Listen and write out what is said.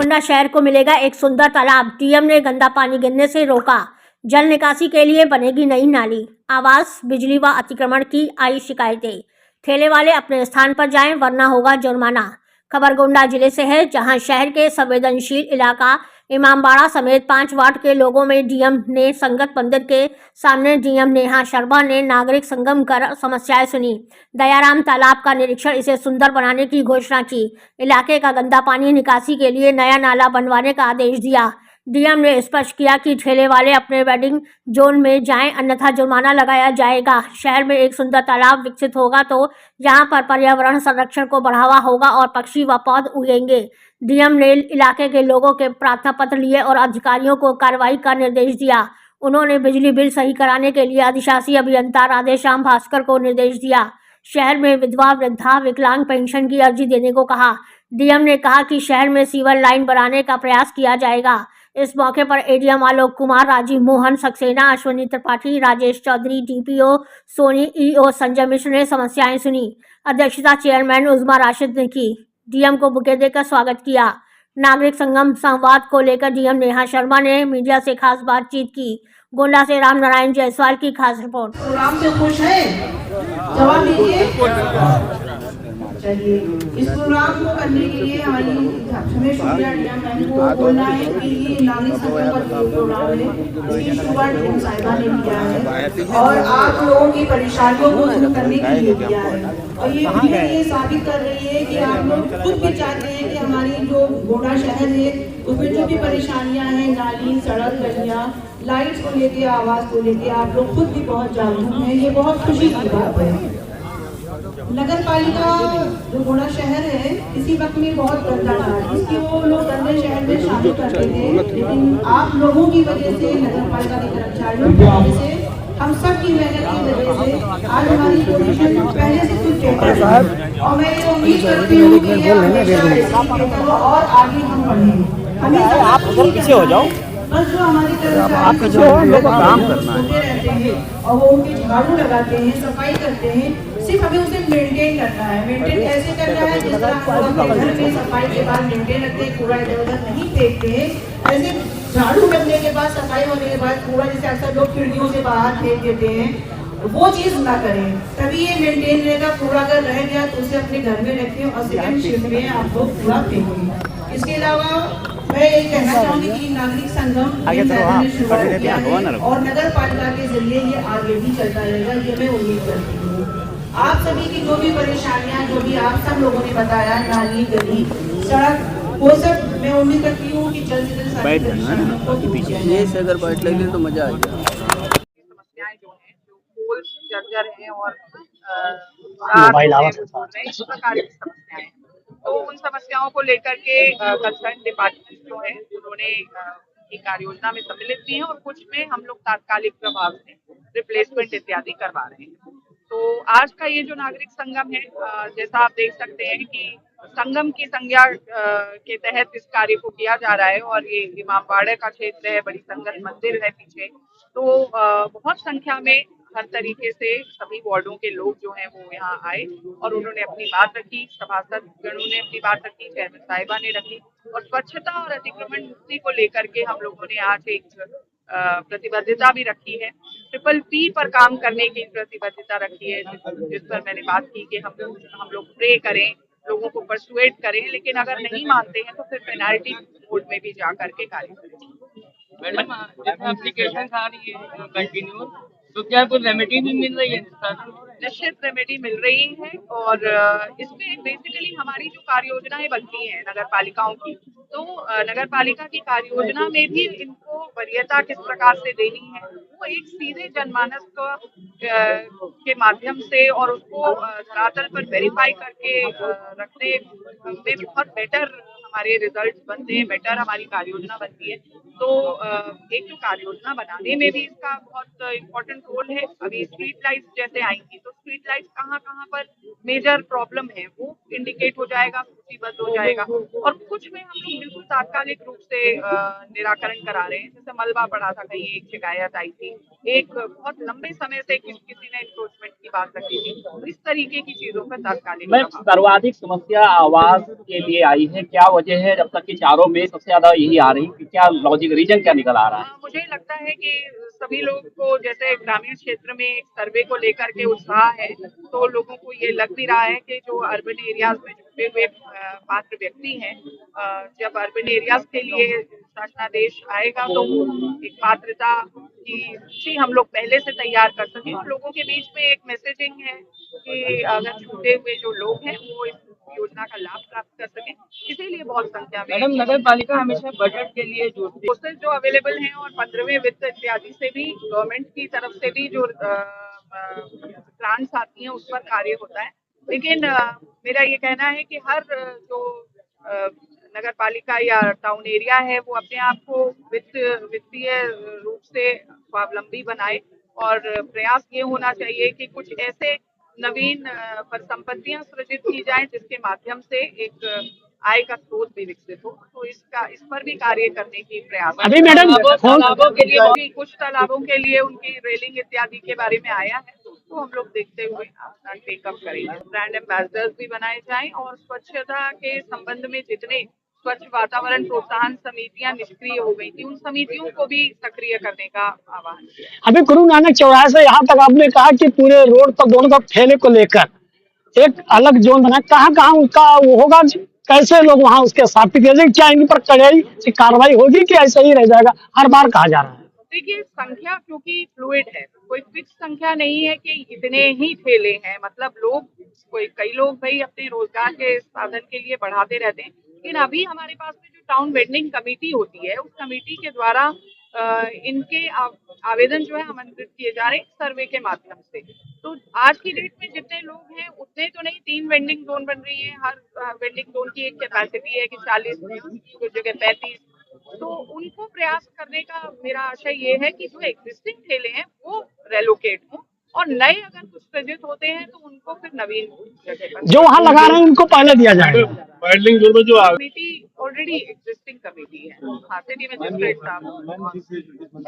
गोंडा शहर को मिलेगा एक सुंदर तालाब, डीएम ने गंदा पानी गिरने से रोका। जल निकासी के लिए बनेगी नई नाली। आवास, बिजली व अतिक्रमण की आई शिकायतें। ठेले वाले अपने स्थान पर जाएं वरना होगा जुर्माना। खबर गोंडा जिले से है, जहां शहर के संवेदनशील इलाका इमामबाड़ा समेत 5 वार्ड के लोगों में डीएम ने संगत मंदिर के सामने डीएम नेहा शर्मा ने नागरिक संगम कर समस्याएं सुनी। दयाराम तालाब का निरीक्षण, इसे सुंदर बनाने की घोषणा की। इलाके का गंदा पानी निकासी के लिए नया नाला बनवाने का आदेश दिया। डीएम ने स्पष्ट किया कि ठेले वाले अपने वेडिंग जोन में जाएं, अन्यथा जुर्माना लगाया जाएगा। शहर में एक सुंदर तालाब विकसित होगा तो यहां पर पर्यावरण संरक्षण को बढ़ावा होगा और पक्षी व पौध उगेंगे। डीएम ने इलाके के लोगों के प्रार्थना पत्र लिए और अधिकारियों को कार्रवाई का निर्देश दिया। उन्होंने बिजली बिल सही कराने के लिए अधिशासी अभियंता राधेश्याम भास्कर को निर्देश दिया। शहर में विधवा, वृद्धा, विकलांग पेंशन की अर्जी देने को कहा। डीएम ने कहा कि शहर में सीवर लाइन बनाने का प्रयास किया जाएगा। इस मौके पर ADM Alok Kumar, Rajiv Mohan Saxena, Ashwini Tripathi, Rajesh Chaudhary, DPO Soni, EO Sanjay मिश्र ने समस्याएं सुनी। अध्यक्षता चेयरमैन उजमा राशिद ने की। डीएम को बुके देकर स्वागत किया। नागरिक संगम संवाद को लेकर डीएम नेहा शर्मा ने मीडिया से खास बातचीत की। गोंडा से राम नारायण जायसवाल की खास रिपोर्ट। प्रोग्राम से खुश है? जवाब दीजिए। चलिए, इस प्रोग्राम को करने के लिए हमें शुक्रिया डीएम मैम को बोलना है कि ये नागरिक संगम पर जो प्रोग्राम है इसकी शुरुआत डीएम साहिबा ने किया है और आप लोगों की परेशानियों को दूर करने के लिए किया है। और ये साबित कर रही है कि आप लोग खुद भी चाहते हैं कि हमारी जो गोंडा शहर है उसमें जो भी परेशानियां हैं, नाली, सड़क, गलियां, लाइट्स को लेके, आवाज को लेके आप लोग खुद भी बहुत जागरूक हैं। ये बहुत खुशी की बात है। नगर पालिका जो गोंडा शहर है इसी वक्त में बहुत गंदा था, इसकी वो लोग गंदे शहर में शामिल करते थे, लेकिन आप लोगों की वजह से, नगर पालिका के कर्मचारियों की वजह से, हम सब की मेहनत की वजह से आज हमारी पोजीशन पहले से कुछ बेहतर है। और मैं ये उम्मीद करती हूँ कि ये हमेशा ऐसी बेहतर हो और आगे हम बढ़ें। हमें आप पीछे हो जाओ, बस जो हमारी कर्मचारी जो काम करना है और वो उनके झाड़ू लगाते हैं, सफाई करते हैं, सिर्फ हमें उसे मेंटेन करना है। मेंटेन कैसे करना है? जिस तरह हम अपने घर में सफाई के बाद मेंटेन रखते हैं, कूड़ा इधर उधर नहीं फेंकते हैं, ऐसे झाड़ू लगने के बाद, सफाई होने के बाद कूड़ा जैसे अक्सर लोग खिड़कियों से बाहर फेंक देते हैं, वो चीज ना करें, तभी ये मेंटेन रहेगा। कूड़ा अगर रह गया तो उसे अपने घर में रखें और सेकंड शिफ्ट में आप लोग कूड़ा फेंकें। इसके अलावा मैं ये कहना चाहूंगी कि नागरिक संगम ने शुरुआत किया है और नगर पालिका के जरिए ये आगे भी चलता रहेगा, ये मैं उम्मीद करती हूँ। आप सभी की जो भी परेशानियां, जो भी आप सब लोगों ने बताया, नाली, गली, सड़क, वो सब मैं उम्मीद करती हूँ कि जल्द से जल्द सारी परेशानियों अगर बैठ लगे तो मजा आ गया। समस्याएं जो हैं, जो पोल जर्जर हैं और इस प्रकार की समस्याएं, तो उन समस्याओं को लेकर के कंसर्न डिपार्टमेंट जो है उन्होंने की कार्य योजना में सम्मिलित की है और कुछ में हम लोग तात्कालिक प्रभाव से रिप्लेसमेंट इत्यादि करवा रहे हैं। तो आज का ये जो नागरिक संगम है, जैसा आप देख सकते हैं कि संगम की संज्ञा के तहत इस कार्य को किया जा रहा है और ये इमामबाड़े का क्षेत्र है, बड़ी संगत मंदिर है पीछे, तो बहुत संख्या में हर तरीके से सभी वार्डों के लोग जो हैं वो यहाँ आए और उन्होंने अपनी बात रखी, सभासद गणों ने अपनी बात रखी, चेयरमैन साहिबा ने रखी और स्वच्छता और अतिक्रमण मुक्ति को लेकर के हम लोगों ने आज एक प्रतिबद्धता भी रखी है। ट्रिपल पी पर काम करने की प्रतिबद्धता रखी है, जिस पर मैंने बात की कि हम लोग प्रे करें, लोगों को परसुएट करें, लेकिन अगर नहीं मानते हैं तो फिर पेनाल्टी मोड में भी जा करके कार्य करें। मैडम, जैसे एप्लीकेशन आ रही है कंटिन्यू, तो क्या कोई रेमेडी भी मिल रही है? निश्चित रेमेडी मिल रही है और इसमें बेसिकली हमारी जो कार्य योजनाएं बनती हैं नगर पालिकाओं की, तो नगर पालिका की कार्य योजना में भी इनको वरीयता किस प्रकार से देनी है, वो एक सीधे जनमानस के माध्यम से और उसको धरातल पर वेरीफाई करके रखने में बहुत बेटर हमारे रिजल्ट्स बनते हैं, बेटर हमारी कार्य योजना बनती है। तो एक जो कार्य योजना बनाने में भी इसका बहुत इम्पोर्टेंट रोल है। अभी स्ट्रीट लाइट्स जैसे आएंगी तो स्ट्रीट लाइट्स कहाँ कहाँ पर मेजर प्रॉब्लम है वो इंडिकेट हो जाएगा, सूचीबद्ध हो जाएगा। और कुछ में हम लोग बिल्कुल तात्कालिक रूप से निराकरण करा रहे हैं। जैसे मलबा पड़ा था, कहीं एक शिकायत आई थी, एक बहुत लंबे समय से किसी ने इंक्रोचमेंट की बात रखी थी, तो इस तरीके की चीजों पर तात्कालिक मैं प्रभाव। सर्वाधिक समस्या आवास के लिए आई है, क्या वजह है? जब तक कि चारों में सबसे ज्यादा यही आ रही है, क्या लॉजिक रीजन क्या निकल आ रहा है? मुझे लगता है कि सभी लोग को जैसे ग्रामीण क्षेत्र में एक सर्वे को लेकर के उत्साह है, तो लोगों को ये लग भी रहा है कि जो अर्बन एरियाज में जुड़े हुए पात्र व्यक्ति हैं, जब अर्बन एरियाज के लिए शासनादेश आएगा तो एक पात्रता की सूची हम लोग पहले से तैयार कर सकें और लोगों के बीच में एक मैसेजिंग है कि अगर छूटे हुए जो लोग हैं वो इस योजना का लाभ प्राप्त कर सकें। इसीलिए बहुत संख्या में मैडम, नगर पालिका हमेशा बजट के लिए जुड़ती है। रिसोर्सेज जो अवेलेबल हैं और 15वें वित्त इत्यादि से भी गवर्नमेंट की तरफ से भी जो ग्रांट्स आती हैं उस पर कार्य होता है। लेकिन मेरा ये कहना है कि हर जो नगर पालिका या टाउन एरिया है वो अपने आप को वित्तीय रूप से स्वावलंबी बनाए और प्रयास ये होना चाहिए कि कुछ ऐसे नवीन परिसंपत्तियां सृजित की जाएं जिसके माध्यम से एक आय का स्रोत भी विकसित हो। तो इस पर भी कार्य करने की प्रयास अभी मैडम तालाबों के लिए कुछ तालाबों के लिए उनकी रेलिंग इत्यादि के बारे में आया है, तो उसको हम लोग देखते हुए अपना टेकअप करेंगे। ब्रांड एम्बेसडर्स भी बनाए जाएं और स्वच्छता के संबंध में जितने स्वच्छ वातावरण प्रोत्साहन समितियां निष्क्रिय हो गई थी, उन समितियों को भी सक्रिय करने का आह्वान किया। अभी गुरु नानक चौराहे से यहाँ तक आपने कहा कि पूरे रोड पर दोनों तरफ ठेले को लेकर एक अलग जोन बना, कहाँ उनका वो होगा, कैसे लोग वहाँ उसके स्थापित करेंगे? क्या इन पर कड़ाई से कार्रवाई होगी कि ऐसा ही रह जाएगा? हर बार कहा जा रहा है। देखिए, संख्या क्योंकि फ्लूइड है, कोई फिक्स संख्या नहीं है कि इतने ही ठेले हैं। मतलब कई लोग भाई अपने रोजगार के साधन के लिए बढ़ाते रहते हैं। लेकिन अभी हमारे पास में जो टाउन वेंडिंग कमेटी होती है, उस कमेटी के द्वारा इनके आवेदन जो है आमंत्रित किए जा रहे हैं सर्वे के माध्यम से। तो आज की डेट में जितने लोग हैं उतने तो नहीं, 3 वेंडिंग जोन बन रही है। हर वेंडिंग जोन की एक कैपेसिटी है कि 40, कुछ जगह 35। तो उनको प्रयास करने का मेरा आशय ये है कि जो एग्जिस्टिंग ठेले हैं वो रेलोकेट हों और नए अगर कुछ सृजित होते हैं तो उनको फिर नवीन जगह पर जो वहाँ लगा रहे हैं उनको पहले दिया जाएगा। कमेटी ऑलरेडी एग्जिस्टिंग कमेटी है। हाँ, सिटी मजिस्ट्रेट साहब